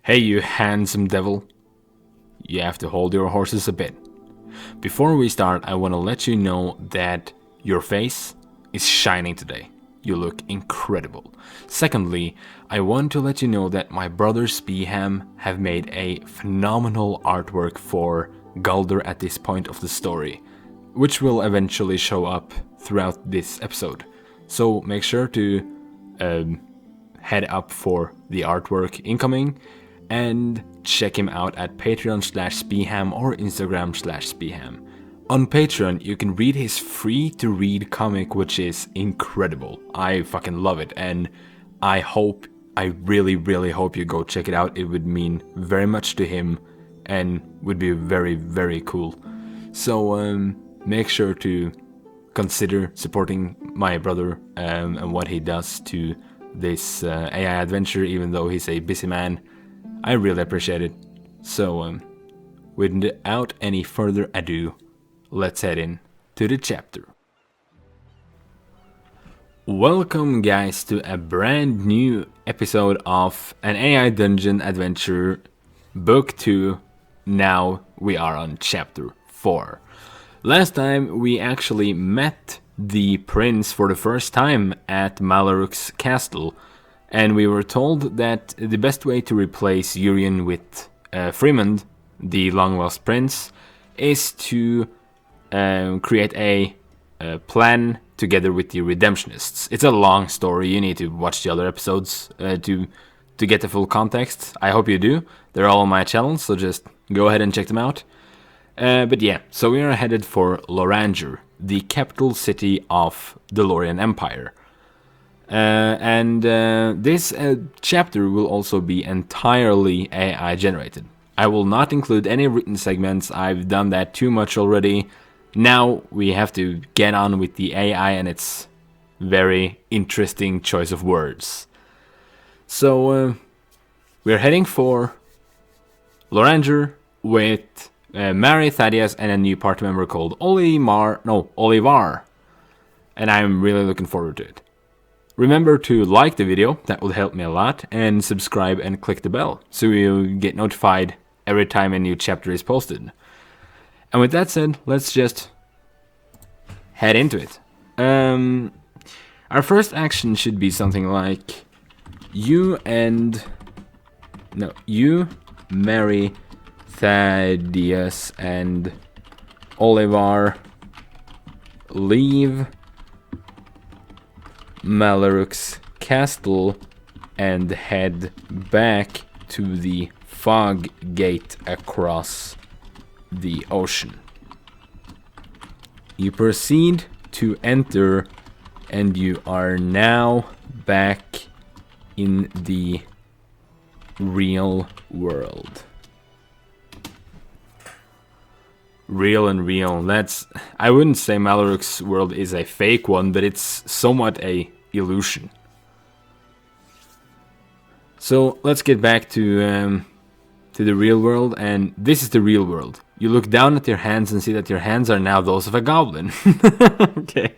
Hey, you handsome devil. You have to hold your horses a bit. Before we start, I want to let you know that your face is shining today. You look incredible. Secondly, I want to let you know that my brothers Spiham have made a phenomenal artwork for Galder at this point of the story, which will eventually show up throughout this episode. So make sure to head up for the artwork incoming and check him out at patreon.com/spiham or instagram/spiham. On Patreon, you can read his free-to-read comic, which is incredible. I fucking love it, and I really hope you go check it out. It would mean very much to him and would be very, very cool. So make sure to consider supporting my brother and what he does to this AI adventure, even though he's a busy man. I really appreciate it. So, without any further ado, let's head in to the chapter. Welcome, guys, to a brand new episode of an AI Dungeon Adventure Book 2. Now we are on Chapter 4. Last time we actually met the prince for the first time at Maloruk's castle, and we were told that the best way to replace Urien with Fremond, the long-lost prince, is to create a plan together with the redemptionists. It's a long story. You need to watch the other episodes to get the full context. I hope you do. They're all on my channel, so just go ahead and check them out. But yeah, so we are headed for Lorhanger, the capital city of the Lorien Empire. And this chapter will also be entirely AI generated. I will not include any written segments. I've done that too much already. Now we have to get on with the AI and its very interesting choice of words. So we're heading for Lorhanger with Mary, Thaddeus, and a new party member called Olivar. And I'm really looking forward to it. Remember to like the video, that will help me a lot, and subscribe and click the bell, so you get notified every time a new chapter is posted. And with that said, let's just head into it. Our first action should be something like, you, Mary, Thaddeus, and Olivar leave Maloruk's castle and head back to the fog gate across the ocean. You proceed to enter, and you are now back in the real world. Real and real. I wouldn't say Maloruk's world is a fake one, but it's somewhat a illusion. So let's get back to the real world, and this is the real world. You look down at your hands and see that your hands are now those of a goblin. Okay.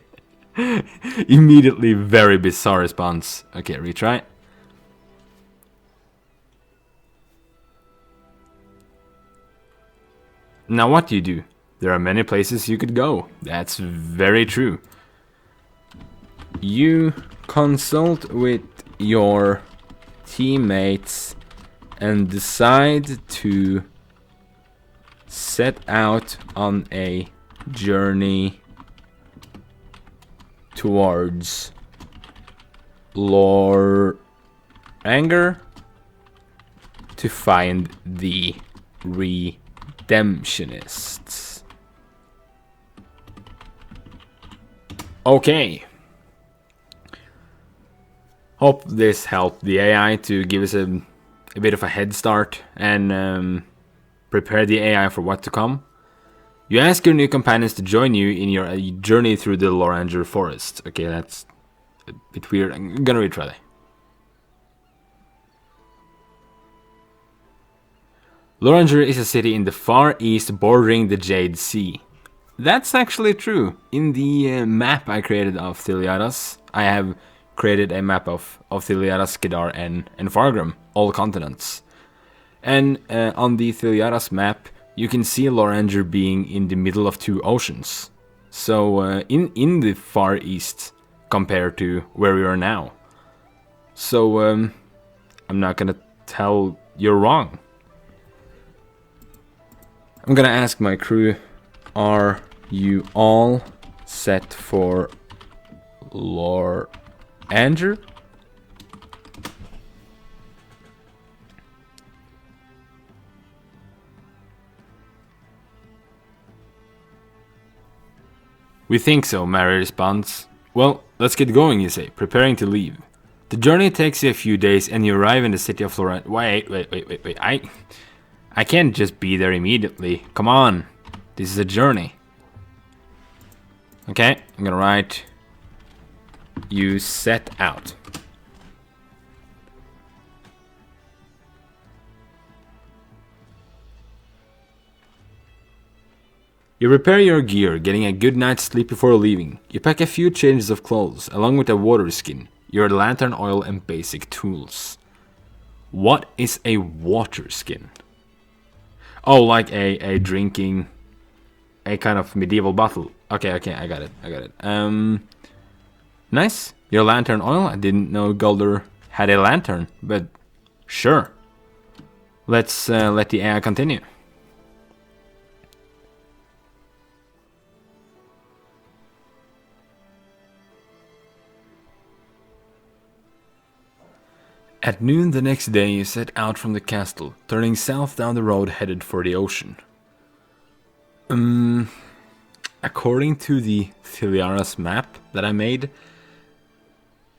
Immediately very bizarre response. Okay, retry. Now what do you do? There are many places you could go. That's very true. You consult with your teammates and decide to set out on a journey towards Lorhanger to find the redemptionists. Okay. Hope this helped the AI to give us a bit of a head start and prepare the AI for what to come. You ask your new companions to join you in your journey through the Lorhanger forest. Okay, that's a bit weird. I'm gonna retry that. Lorhanger is a city in the far east bordering the Jade Sea. That's actually true. In the map I created of Thilliaras, I have created a map of Thilliaras, Kedar, and Fargrim, all continents. And on the Thilliaras map, you can see Lorhanger being in the middle of two oceans. So in the far east compared to where we are now. So I'm not gonna tell you're wrong. I'm gonna ask my crew, are you all set for Lorhanger? We think so, Mary responds. Well, let's get going, you say, preparing to leave. The journey takes you a few days and you arrive in the city of Lorhanger. Wait. I can't just be there immediately. Come on. This is a journey. Okay, I'm gonna write, you set out. You prepare your gear, getting a good night's sleep before leaving. You pack a few changes of clothes, along with a water skin, your lantern oil and basic tools. What is a water skin? Oh, like a drinking, a kind of medieval bottle. Okay, I got it. Nice. Your lantern oil. I didn't know Galder had a lantern, but sure. Let's let the AI continue. At noon the next day, you set out from the castle, turning south down the road headed for the ocean. According to the Thilliaras map that I made,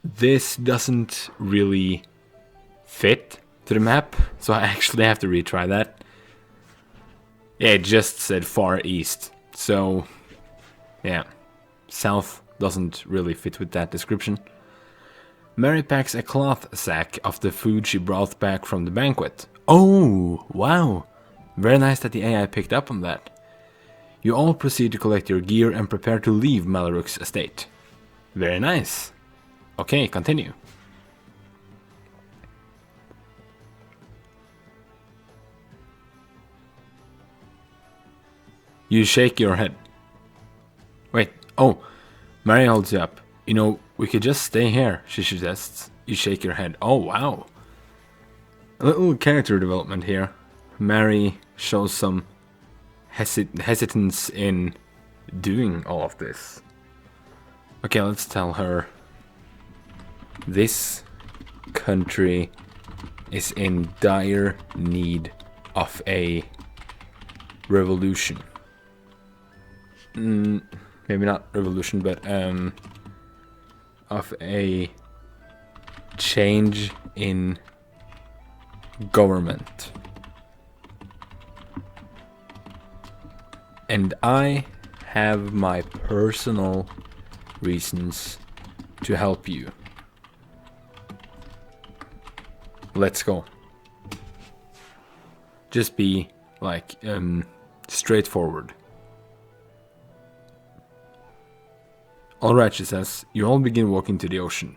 this doesn't really fit to the map, so I actually have to retry that. Yeah, it just said far east, so yeah, south doesn't really fit with that description. Mary packs a cloth sack of the food she brought back from the banquet. Oh, wow. Very nice that the AI picked up on that. You all proceed to collect your gear and prepare to leave Maloruk's estate. Very nice. Okay, continue. You shake your head. Wait, oh, Mary holds you up. You know, we could just stay here, she suggests. You shake your head. Oh, wow. A little character development here. Mary shows some hesitance in doing all of this. Okay, let's tell her. This country is in dire need of a revolution. Maybe not revolution, but of a change in government. And I have my personal reasons to help you. Let's go. Just be like straightforward. Alright, she says, you all begin walking to the ocean.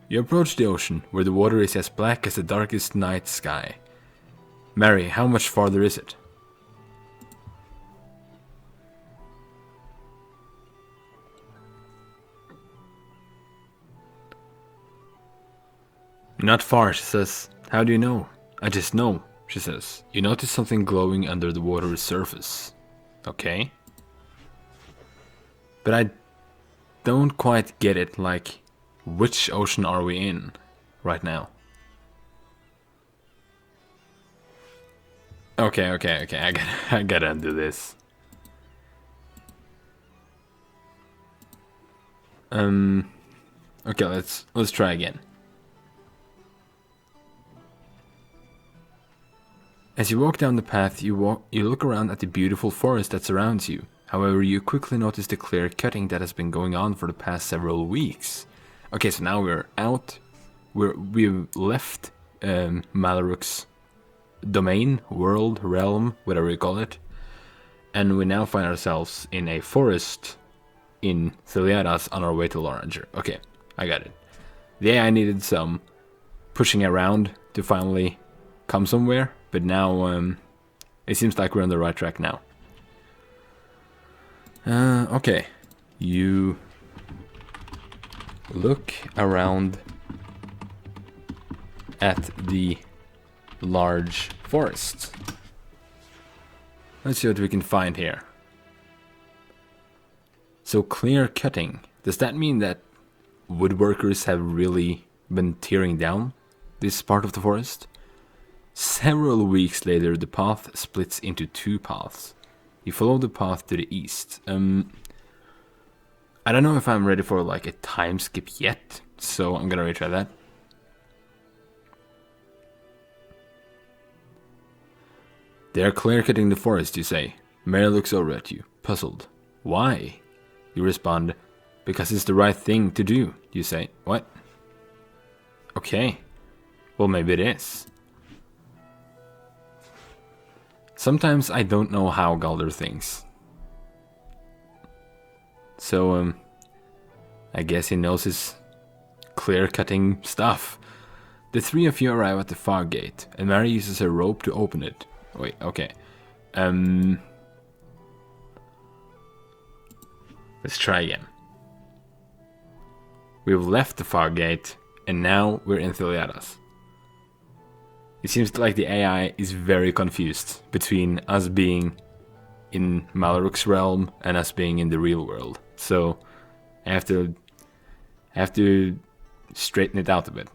You approach the ocean, where the water is as black as the darkest night sky. Mary, how much farther is it? Not far, she says. How do you know? I just know, she says. You notice something glowing under the water's surface. Okay. But I don't quite get it, like, which ocean are we in right now? Okay, I gotta undo this. Okay, let's try again. As you walk down the path, you look around at the beautiful forest that surrounds you. However, you quickly notice the clear cutting that has been going on for the past several weeks. Okay, so now we're out. We've left Maloruk's domain, world, realm, whatever you call it. And we now find ourselves in a forest in Thilliaras on our way to Lorhanger. Okay, I got it. The AI needed some pushing around to finally come somewhere. But now, it seems like we're on the right track now. Okay. You look around at the large forest. Let's see what we can find here. So clear cutting. Does that mean that woodworkers have really been tearing down this part of the forest? Several weeks later, the path splits into two paths. You follow the path to the east. I don't know if I'm ready for like a time skip yet, so I'm gonna retry that. They are clear-cutting the forest, you say. Mary looks over at you, puzzled. Why? You respond, because it's the right thing to do, you say. What? Okay. Well, maybe it is. Sometimes I don't know how Galder thinks. So, I guess he knows his clear-cutting stuff. The three of you arrive at the far gate, and Mary uses a rope to open it. Wait, okay. Let's try again. We've left the far gate, and now we're in Thilliaras. It seems like the AI is very confused between us being in Malruk's realm and us being in the real world. So I have to straighten it out a bit.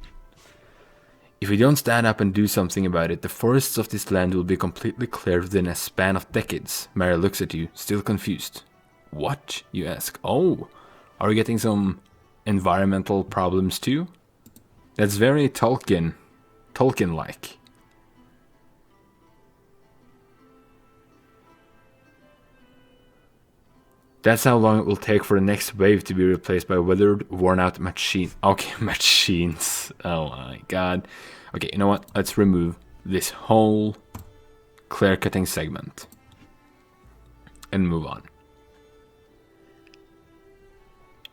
If we don't stand up and do something about it, the forests of this land will be completely cleared within a span of decades. Mary looks at you, still confused. What? You ask. Oh, are we getting some environmental problems too? That's very Tolkien-like. That's how long it will take for the next wave to be replaced by weathered, worn-out machines. Okay, machines. Oh my god. Okay, you know what? Let's remove this whole clear-cutting segment and move on.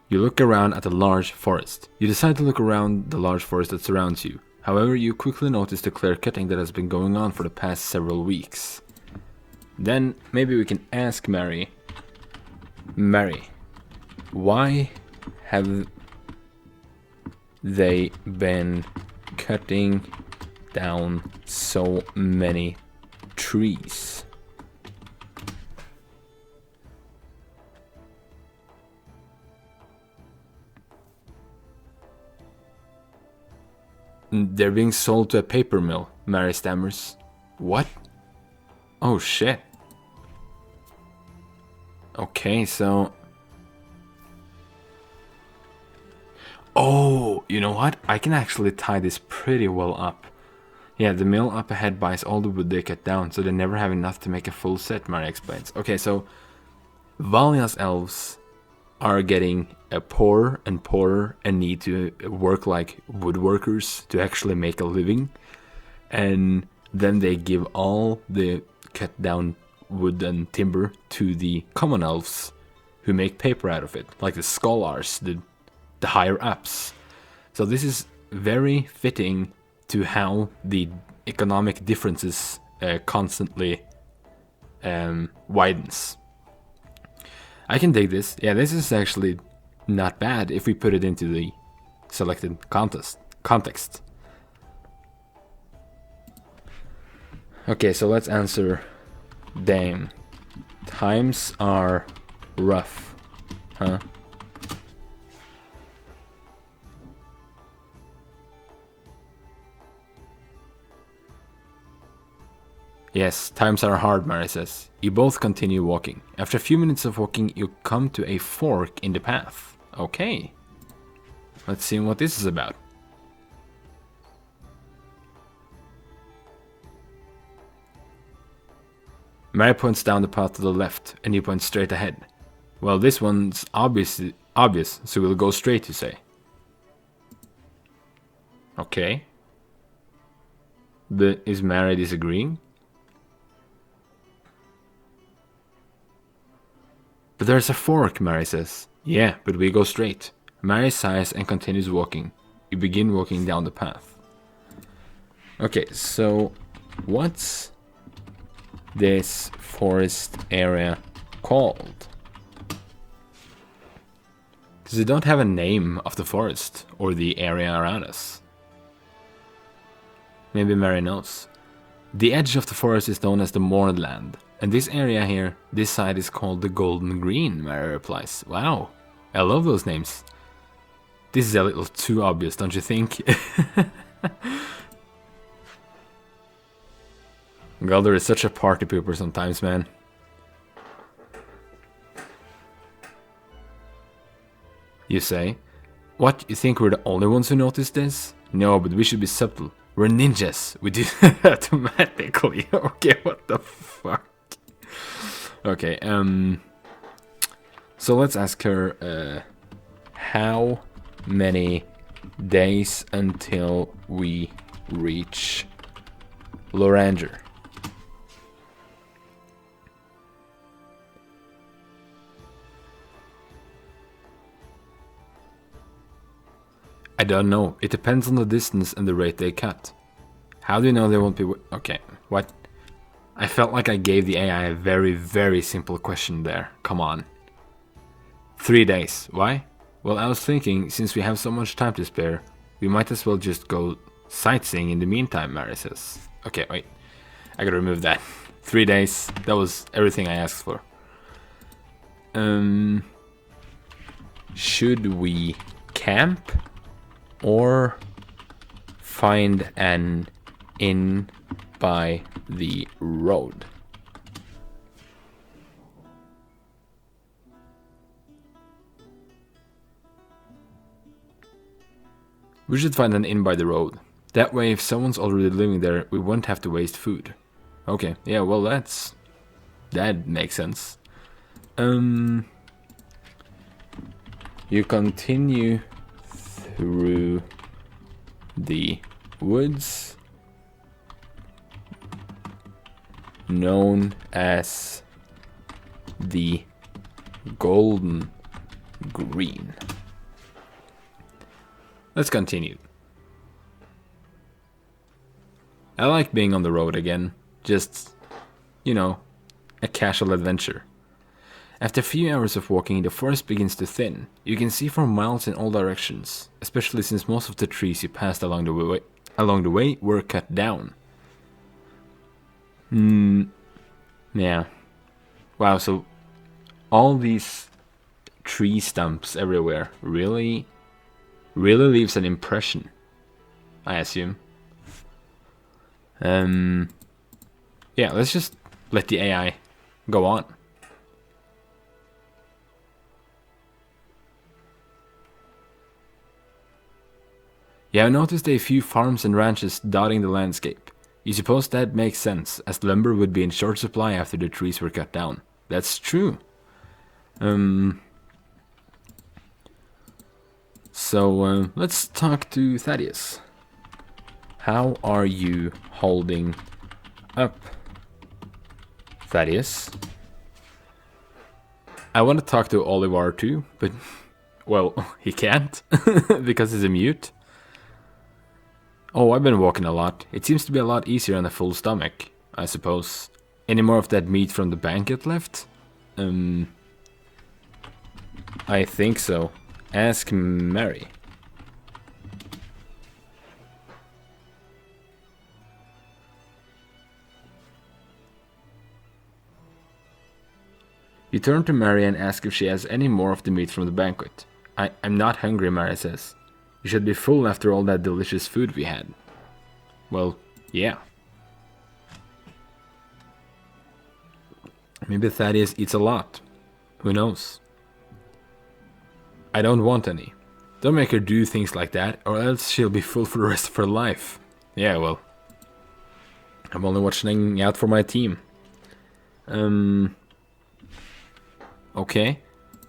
You look around at a large forest. You decide to look around the large forest that surrounds you. However, you quickly notice the clear-cutting that has been going on for the past several weeks. Then, maybe we can ask Mary, why have they been cutting down so many trees? They're being sold to a paper mill, Mary stammers. What? Oh shit. Okay, so... Oh, you know what? I can actually tie this pretty well up. Yeah, the mill up ahead buys all the wood they cut down, so they never have enough to make a full set, Mary explains. Okay, so... Valia's elves are getting poorer and poorer and need to work like woodworkers to actually make a living. And then they give all the cut down wood and timber to the common elves who make paper out of it, like the scholars, the higher ups. So this is very fitting to how the economic differences constantly widens. I can dig this. Yeah, this is actually not bad if we put it into the selected context. Okay, so let's answer. Damn. Times are rough. Huh? Yes, times are hard, Mary says. You both continue walking. After a few minutes of walking, you come to a fork in the path. Okay. Let's see what this is about. Mary points down the path to the left, and you point straight ahead. Well, this one's obvious, so we'll go straight, you say. Okay. But is Mary disagreeing? But there's a fork, Mary says. Yeah, but we go straight. Mary sighs and continues walking. You begin walking down the path. Okay, so What's this forest area called? Because they don't have a name of the forest or the area around us. Maybe Mary knows. The edge of the forest is known as the moorland. And this area here, this side is called the Golden Green, Mary replies. Wow, I love those names. This is a little too obvious, don't you think? Galder is such a party pooper sometimes, man. You say, what, you think we're the only ones who noticed this? No, but we should be subtle. We're ninjas. We do that automatically. Okay, what the fuck? Okay, so let's ask her, how many days until we reach Lorhanger? I don't know. It depends on the distance and the rate they cut. How do you know they won't be... Okay, what? I felt like I gave the AI a very, very simple question there. Come on. 3 days. Why? Well, I was thinking, since we have so much time to spare, we might as well just go sightseeing in the meantime, Mary says. Okay, wait. I gotta remove that. 3 days. That was everything I asked for. Should we camp? Or find an inn by the road? We should find an inn by the road. That way, if someone's already living there, we won't have to waste food. Okay, yeah, well, that makes sense. You continue through the woods known as the Golden Green. Let's continue. I like being on the road again. Just, you know, a casual adventure. After a few hours of walking, the forest begins to thin. You can see for miles in all directions, especially since most of the trees you passed along the way were cut down. Yeah. Wow, so all these tree stumps everywhere really leaves an impression, I assume. Yeah, let's just let the AI go on. Yeah, I noticed a few farms and ranches dotting the landscape. You suppose that makes sense, as lumber would be in short supply after the trees were cut down. That's true. So let's talk to Thaddeus. How are you holding up, Thaddeus? I want to talk to Oliver too, but, well, he can't, because he's a mute. Oh, I've been walking a lot. It seems to be a lot easier on a full stomach, I suppose. Any more of that meat from the banquet left? I think so. Ask Mary. You turn to Mary and ask if she has any more of the meat from the banquet. I'm not hungry, Mary says. You should be full after all that delicious food we had. Well, yeah. Maybe Thaddeus eats a lot. Who knows? I don't want any. Don't make her do things like that, or else she'll be full for the rest of her life. Yeah, well. I'm only watching out for my team. Okay.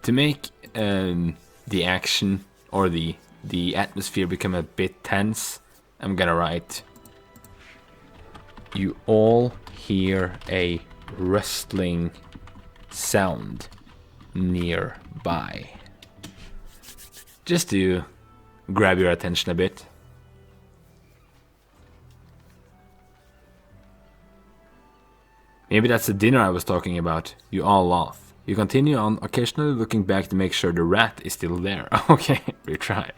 To make the action or the atmosphere become a bit tense, I'm gonna write, you all hear a rustling sound nearby. Just to grab your attention a bit. Maybe that's the dinner I was talking about. You all laugh. You continue on, occasionally looking back to make sure the rat is still there. Okay, retry.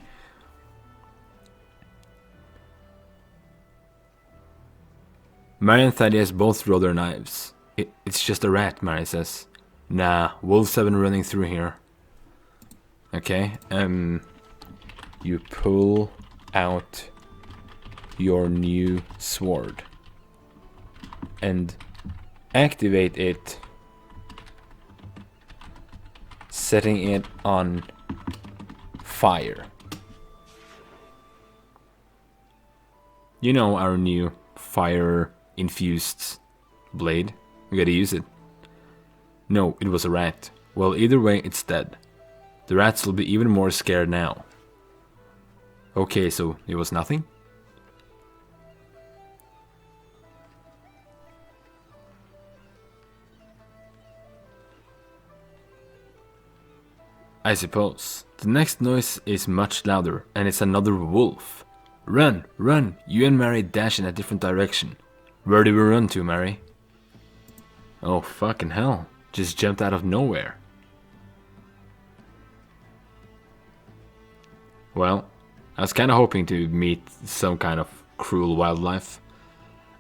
Mary and Thaddeus both draw their knives. It's just a rat, Mary says. Nah, wolves have been running through here. Okay, you pull out your new sword and activate it, setting it on fire. You know our new fire-infused blade. We gotta use it. No, it was a rat. Well, either way, it's dead. The rats will be even more scared now. Okay, so it was nothing? I suppose. The next noise is much louder, and it's another wolf. Run, run! You and Mary dash in a different direction. Where do we run to, Mary? Oh, fucking hell. Just jumped out of nowhere. Well, I was kinda hoping to meet some kind of cruel wildlife.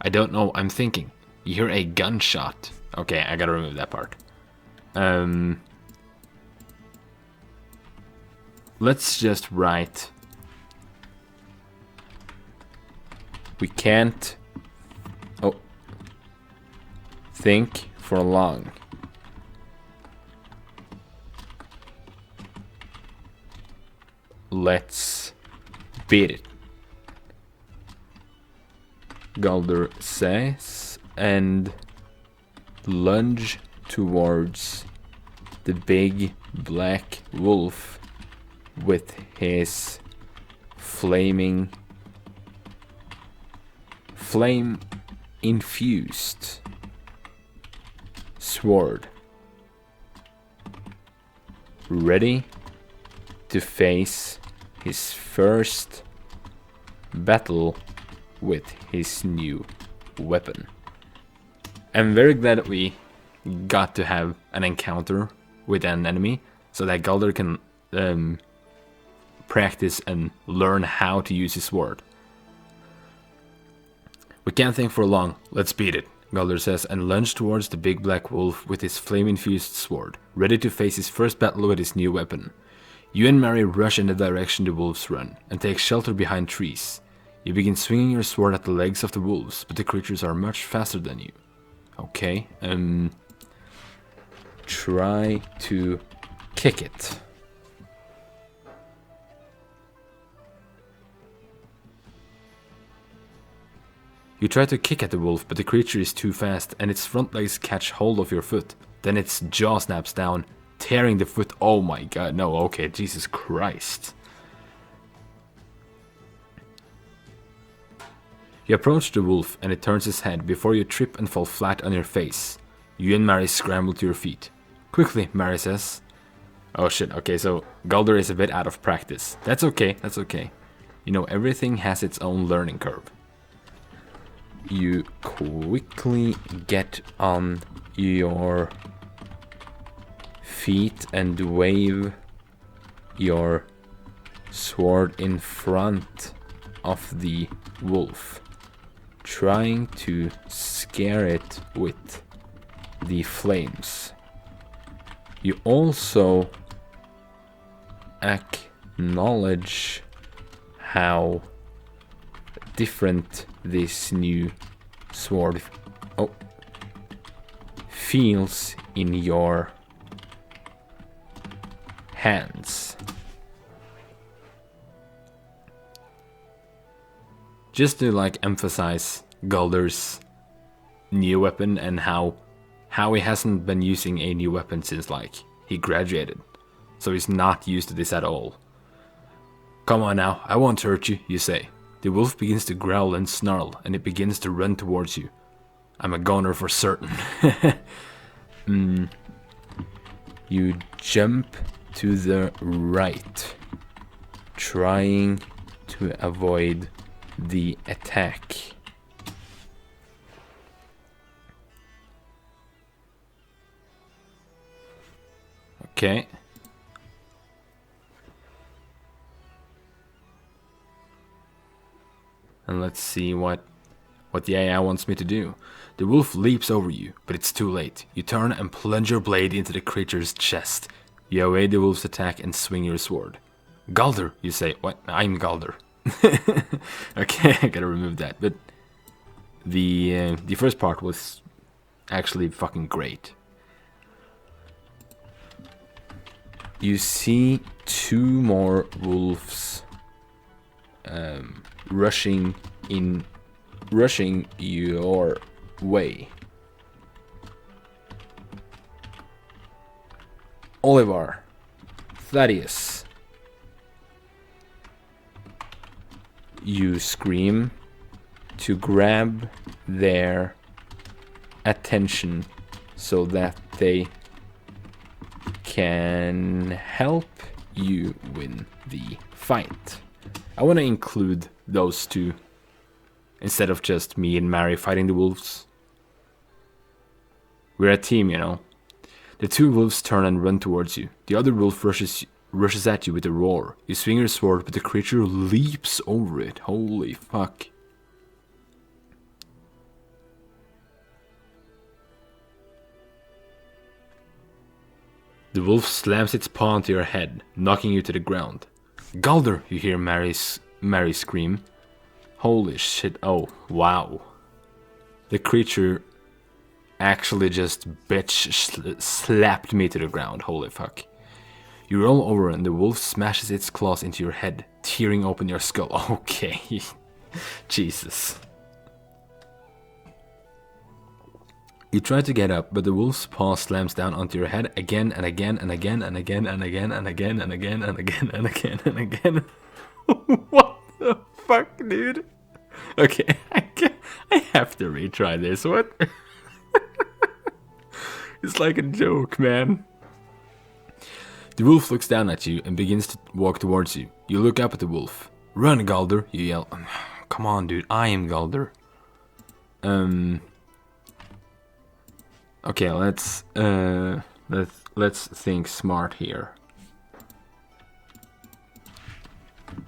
I don't know, I'm thinking. You hear a gunshot. Okay, I gotta remove that part. Let's just write. We can't think for long. Let's beat it. Galder says, and lunge towards the big black wolf with his flame infused sword, ready to face his first battle with his new weapon. I'm very glad that we got to have an encounter with an enemy so that Galder can practice and learn how to use his sword. We can't think for long. Let's beat it, Galder says, and lunge towards the big black wolf with his flame-infused sword, ready to face his first battle with his new weapon. You and Mary rush in the direction the wolves run, and take shelter behind trees. You begin swinging your sword at the legs of the wolves, but the creatures are much faster than you. Okay, try to kick it. You try to kick at the wolf, but the creature is too fast, and its front legs catch hold of your foot. Then its jaw snaps down, tearing the foot. Oh my god, no, okay, Jesus Christ. You approach the wolf, and it turns its head before you trip and fall flat on your face. You and Mary scramble to your feet. Quickly, Mary says. Oh shit, okay, so Galder is a bit out of practice. That's okay, that's okay. You know, everything has its own learning curve. You quickly get on your feet and wave your sword in front of the wolf, trying to scare it with the flames. You also acknowledge how different this new sword feels in your hands. Just to like emphasize Galder's new weapon and how he hasn't been using a new weapon since like he graduated. So he's not used to this at all. Come on now, I won't hurt you, you say. The wolf begins to growl and snarl, and it begins to run towards you. I'm a goner for certain. You jump to the right, trying to avoid the attack. Okay. And let's see what the AI wants me to do. The wolf leaps over you, but it's too late. You turn and plunge your blade into the creature's chest. You evade the wolf's attack and swing your sword. Galder, you say. What? I'm Galder. Okay, I gotta remove that. But the first part was actually fucking great. You see two more wolves rushing your way. Oliver, Thaddeus. You scream to grab their attention so that they can help you win the fight. I want to include those two instead of just me and Mary fighting the wolves. We're a team, you know. The two wolves turn and run towards you. The other wolf rushes at you with a roar. You swing your sword, but the creature leaps over it. Holy fuck. The wolf slams its paw onto your head, knocking you to the ground. Galder, you hear Mary scream. Holy shit, oh, wow. The creature actually just slapped me to the ground, holy fuck. You roll over and the wolf smashes its claws into your head, tearing open your skull. Okay, Jesus. You try to get up, but the wolf's paw slams down onto your head again and again and again and again and again and again and again and again and again and again. What the fuck, dude? Okay, I have to retry this. What? It's like a joke, man. The wolf looks down at you and begins to walk towards you. You look up at the wolf. Run, Galder, you yell. Come on, dude, I am Galder. Okay, let's think smart here.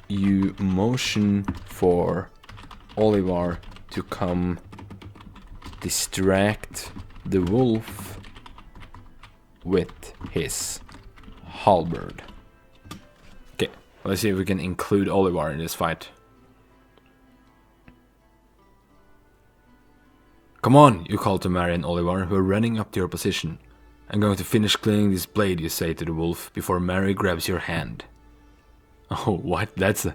You motion for Oliver to come distract the wolf with his halberd. Okay, let's see if we can include Oliver in this fight. Come on, you call to Mary and Oliver, who are running up to your position. I'm going to finish cleaning this blade, you say to the wolf, before Mary grabs your hand. Oh, what? That's a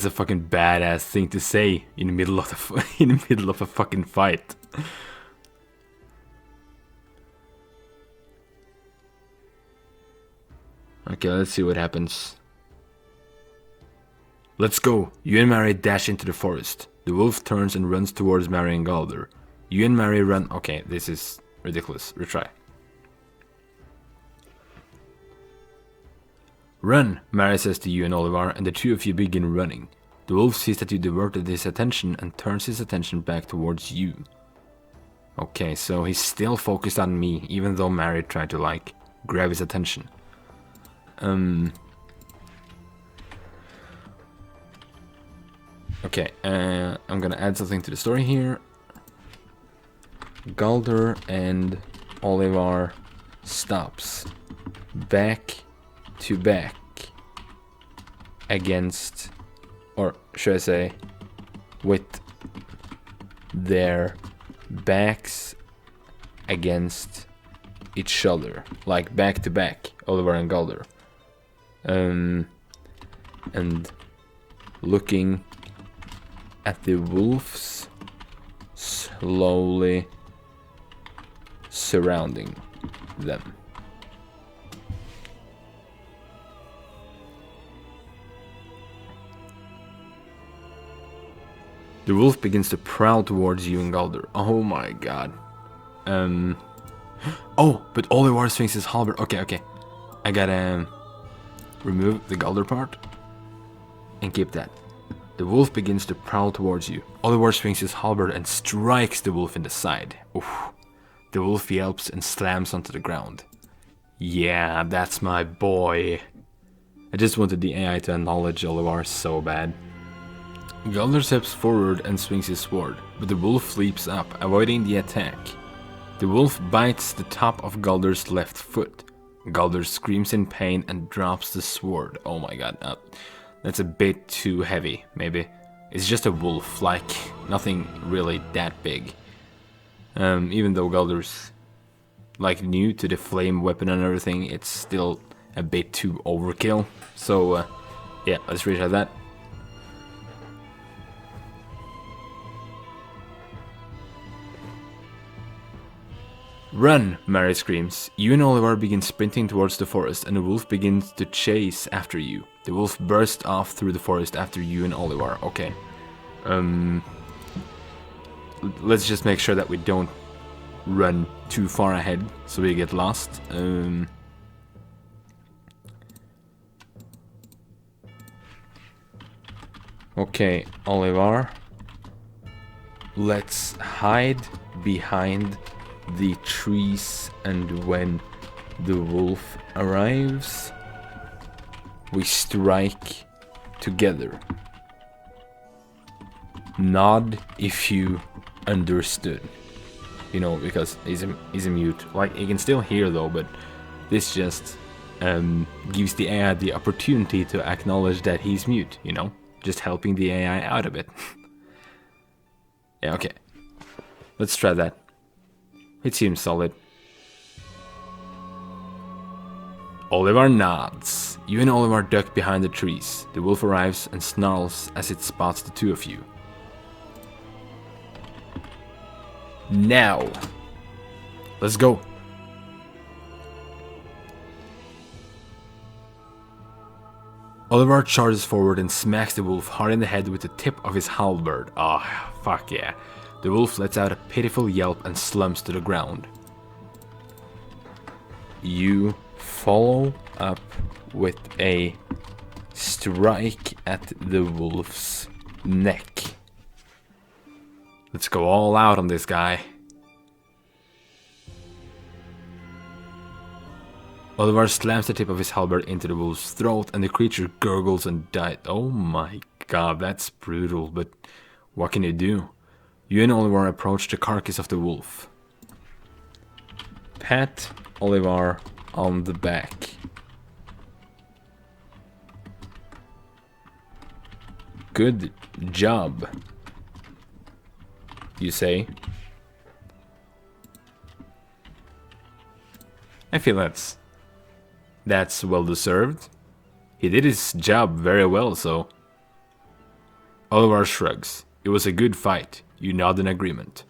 fucking badass thing to say in the middle of a fucking fight. Okay, let's see what happens. Let's go. You and Mary dash into the forest. The wolf turns and runs towards Mary and Galder. You and Mary run. Okay, this is ridiculous. Retry. Run, Mary says to you and Oliver, and the two of you begin running. The wolf sees that you diverted his attention and turns his attention back towards you. Okay, so he's still focused on me, even though Mary tried to, grab his attention. Okay, I'm gonna add something to the story here. Galder and Oliver stops back to back against, or should I say, with their backs against each other, like back to back, Oliver and Galder, and looking at the wolves slowly surrounding them. The wolf begins to prowl towards you and Galder. Oh my god. Oh, but Oliver swings his halberd. Okay. I gotta remove the Galder part and keep that. The wolf begins to prowl towards you. Oliver swings his halberd and strikes the wolf in the side. Oof. The wolf yelps and slams onto the ground. Yeah, that's my boy. I just wanted the AI to acknowledge Oliver so bad. Galder steps forward and swings his sword, but the wolf leaps up, avoiding the attack. The wolf bites the top of Galder's left foot. Galder screams in pain and drops the sword. Oh my god, that's a bit too heavy, maybe. It's just a wolf, like, nothing really that big. Even though Galder's, like, new to the flame weapon and everything, it's still a bit too overkill. So, yeah, let's retry that. Run, Mary screams. You and Oliver begin sprinting towards the forest, and the wolf begins to chase after you. The wolf bursts off through the forest after you and Oliver. Okay. Let's just make sure that we don't run too far ahead, so we get lost. Okay, Oliver. Let's hide behind the trees, and when the wolf arrives, we strike together. Nod if you understood. You know, because he's a mute. Like, he can still hear though, but this just gives the AI the opportunity to acknowledge that he's mute, you know? Just helping the AI out a bit. Yeah, okay. Let's try that. It seems solid. Oliver nods. You and Oliver duck behind the trees. The wolf arrives and snarls as it spots the two of you. Now, let's go. Oliver charges forward and smacks the wolf hard in the head with the tip of his halberd. Oh, fuck yeah. The wolf lets out a pitiful yelp and slumps to the ground. You follow up with a strike at the wolf's neck. Let's go all out on this guy. Oliver slams the tip of his halberd into the wolf's throat and the creature gurgles and dies. Oh my god, that's brutal, but what can you do? You and Oliver approach the carcass of the wolf. Pat Oliver on the back. Good job, you say. I feel that's well deserved. He did his job very well, so. Oliver shrugs. It was a good fight. You nod in agreement.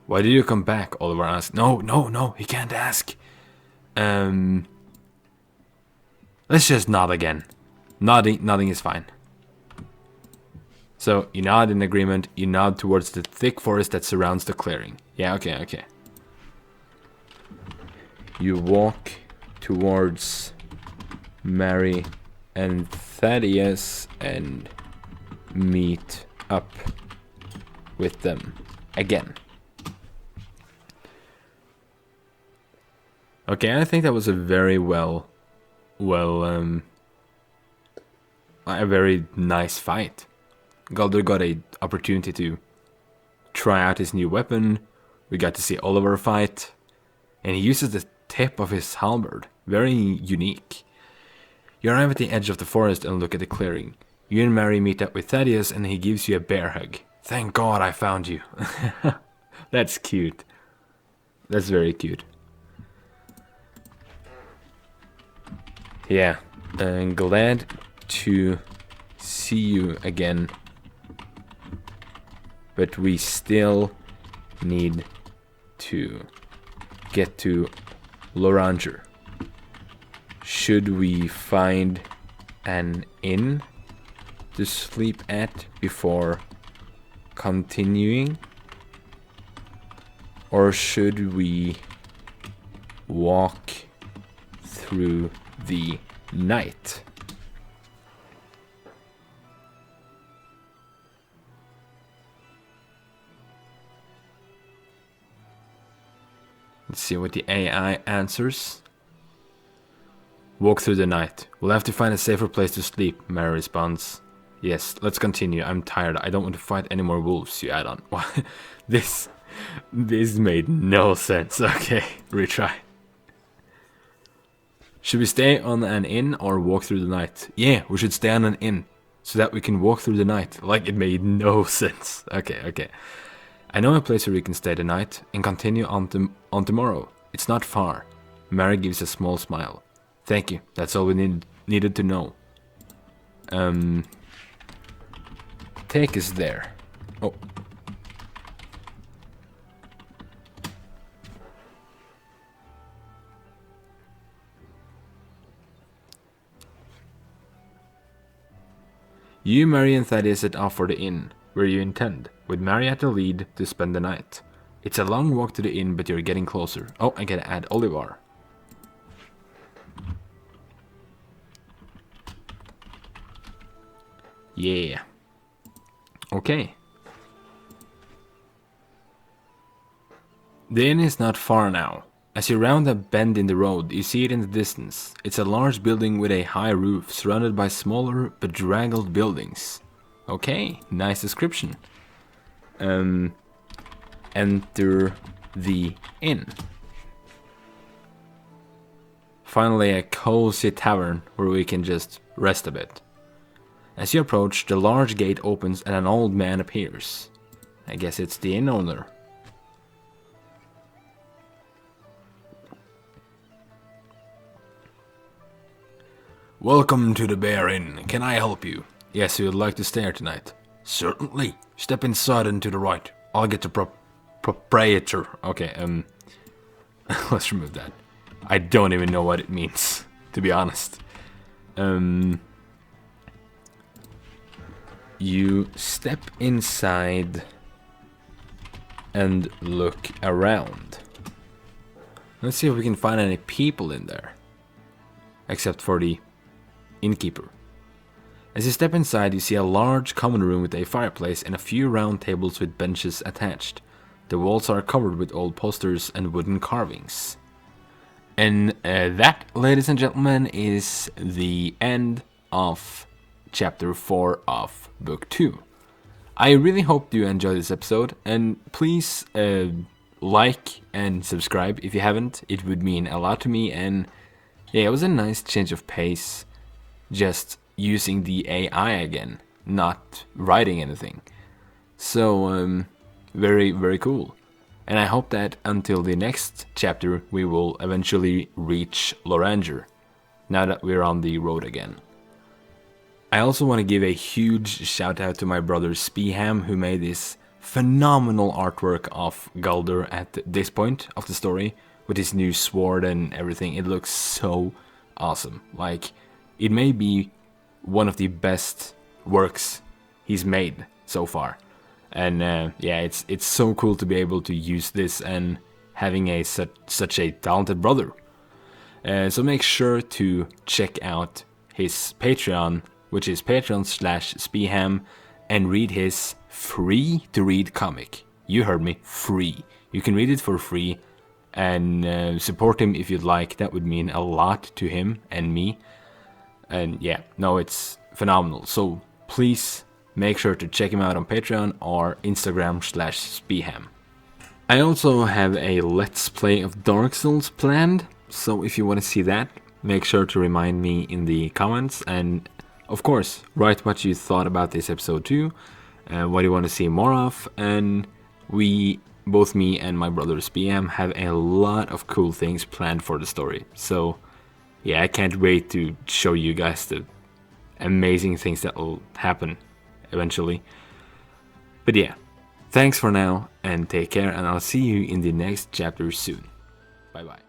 Why did you come back? Oliver asks. No, he can't ask. Let's just nod again. Nodding is fine. So, you nod in agreement, you nod towards the thick forest that surrounds the clearing. Yeah, okay. You walk towards Mary and Thaddeus and meet up with them again. Okay, I think that was a very a very nice fight. Galder got an opportunity to try out his new weapon. We got to see Oliver fight. And he uses the tip of his halberd. Very unique. You arrive at the edge of the forest and look at the clearing. You and Mary meet up with Thaddeus and he gives you a bear hug. Thank God I found you. That's cute. That's very cute. Yeah, I'm glad to see you again. But we still need to get to Lorhanger. Should we find an inn to sleep at before continuing? Or should we walk through the night? Let's see what the AI answers. Walk through the night. We'll have to find a safer place to sleep, Mary responds. Yes, let's continue. I'm tired. I don't want to fight any more wolves, you add on. This made no sense. Okay, retry. Should we stay on an inn or walk through the night? Yeah, we should stay on an inn, so that we can walk through the night. Like, it made no sense. Okay. I know a place where we can stay the night and continue on tomorrow. It's not far. Mary gives a small smile. Thank you. That's all we needed to know. Take us there. Oh. You, Mary, and Thaddeus set off for the inn, where you intend, with Mary at the lead, to spend the night. It's a long walk to the inn, but you're getting closer. Oh, I gotta add Olivar. Yeah. Okay. The inn is not far now. As you round a bend in the road, you see it in the distance. It's a large building with a high roof, surrounded by smaller, bedraggled buildings. Okay, nice description. Enter the inn. Finally, a cozy tavern where we can just rest a bit. As you approach, the large gate opens and an old man appears. I guess it's the inn owner. Welcome to the Bear Inn. Can I help you? Yes, you would like to stay here tonight. Certainly. Step inside and to the right. I'll get the proprietor. Okay, let's remove that. I don't even know what it means, to be honest. You step inside and look around. Let's see if we can find any people in there. Except for the innkeeper. As you step inside, you see a large common room with a fireplace and a few round tables with benches attached. The walls are covered with old posters and wooden carvings. And that, ladies and gentlemen, is the end of Chapter 4 of Book 2. I really hope you enjoyed this episode, and please like and subscribe if you haven't. It would mean a lot to me, and yeah, it was a nice change of pace, just using the AI again, not writing anything. So, very, very cool. And I hope that until the next chapter, we will eventually reach Lorhanger, now that we're on the road again. I also want to give a huge shout out to my brother Spiham, who made this phenomenal artwork of Galder at this point of the story, with his new sword and everything. It looks so awesome. Like, it may be one of the best works he's made so far. And yeah, it's so cool to be able to use this and having such a talented brother. So make sure to check out his Patreon, which is patreon.com/Spiham, and read his free-to-read comic. You heard me, free. You can read it for free and support him if you'd like. That would mean a lot to him and me. And yeah, no, it's phenomenal. So please make sure to check him out on Patreon or Instagram/Spiham. I also have a Let's Play of Dark Souls planned, so if you want to see that, make sure to remind me in the comments, and of course, write what you thought about this episode too, what you want to see more of, and both me and my brother Spiham have a lot of cool things planned for the story. So yeah, I can't wait to show you guys the amazing things that will happen eventually. But yeah, thanks for now and take care, and I'll see you in the next chapter soon. Bye bye.